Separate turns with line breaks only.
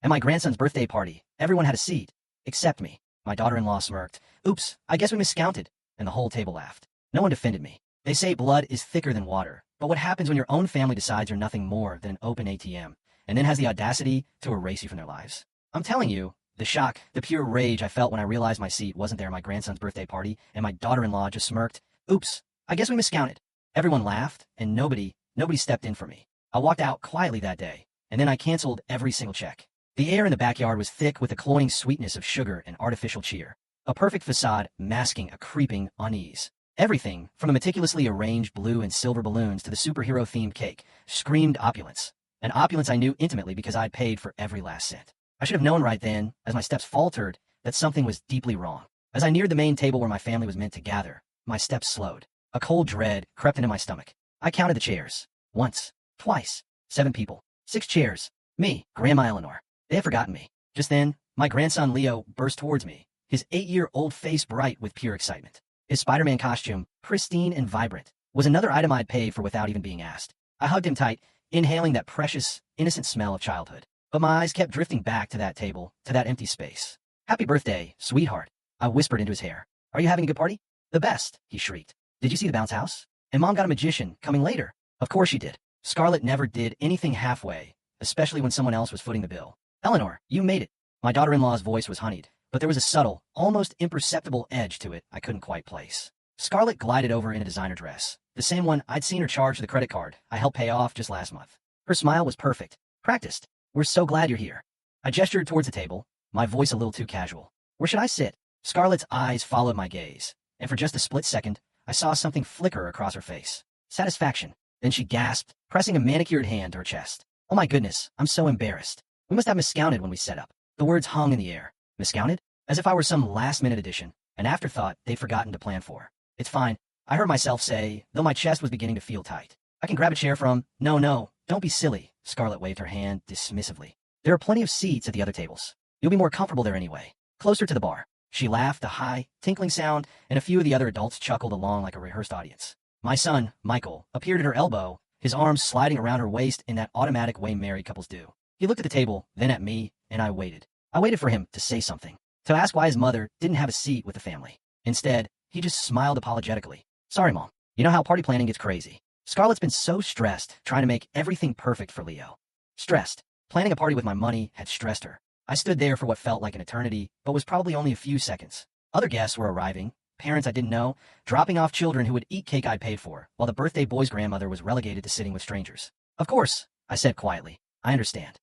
At my grandson's birthday party, everyone had a seat, except me. My daughter-in-law smirked. Oops, I guess we miscounted. And the whole table laughed. No one defended me. They say blood is thicker than water, but what happens when your own family decides you're nothing more than an open ATM, and then has the audacity to erase you from their lives? I'm telling you, the shock, the pure rage I felt when I realized my seat wasn't there at my grandson's birthday party, and my daughter-in-law just smirked. Oops, I guess we miscounted. Everyone laughed, and nobody stepped in for me. I walked out quietly that day, and then I canceled every single check. The air in the backyard was thick with the cloying sweetness of sugar and artificial cheer. A perfect facade masking a creeping unease. Everything, from the meticulously arranged blue and silver balloons to the superhero-themed cake, screamed opulence. An opulence I knew intimately because I'd paid for every last cent. I should have known right then, as my steps faltered, that something was deeply wrong. As I neared the main table where my family was meant to gather, my steps slowed. A cold dread crept into my stomach. I counted the chairs. Once. Twice. 7 people. 6 chairs. Me, Grandma Eleanor. They had forgotten me. Just then, my grandson Leo burst towards me, his 8-year-old face bright with pure excitement. His Spider-Man costume, pristine and vibrant, was another item I'd paid for without even being asked. I hugged him tight, inhaling that precious, innocent smell of childhood. But my eyes kept drifting back to that table, to that empty space. Happy birthday, sweetheart, I whispered into his hair. Are you having a good party? The best, he shrieked. Did you see the bounce house? And Mom got a magician coming later. Of course she did. Scarlett never did anything halfway, especially when someone else was footing the bill. Eleanor, you made it. My daughter-in-law's voice was honeyed, but there was a subtle, almost imperceptible edge to it I couldn't quite place. Scarlett glided over in a designer dress, the same one I'd seen her charge the credit card I helped pay off just last month. Her smile was perfect. Practiced. We're so glad you're here. I gestured towards the table, my voice a little too casual. Where should I sit? Scarlett's eyes followed my gaze, and for just a split second, I saw something flicker across her face. Satisfaction. Then she gasped, pressing a manicured hand to her chest. Oh my goodness, I'm so embarrassed. We must have miscounted when we set up. The words hung in the air. Miscounted? As if I were some last-minute addition, an afterthought they'd forgotten to plan for. It's fine, I heard myself say, though my chest was beginning to feel tight. I can grab a chair from— No, don't be silly. Scarlett waved her hand dismissively. There are plenty of seats at the other tables. You'll be more comfortable there anyway. Closer to the bar. She laughed, a high, tinkling sound, and a few of the other adults chuckled along like a rehearsed audience. My son, Michael, appeared at her elbow, his arms sliding around her waist in that automatic way married couples do. He looked at the table, then at me, and I waited. I waited for him to say something, to ask why his mother didn't have a seat with the family. Instead, he just smiled apologetically. Sorry, Mom. You know how party planning gets crazy. Scarlett's been so stressed trying to make everything perfect for Leo. Stressed. Planning a party with my money had stressed her. I stood there for what felt like an eternity, but was probably only a few seconds. Other guests were arriving, parents I didn't know, dropping off children who would eat cake I'd paid for, while the birthday boy's grandmother was relegated to sitting with strangers. Of course, I said quietly. I understand.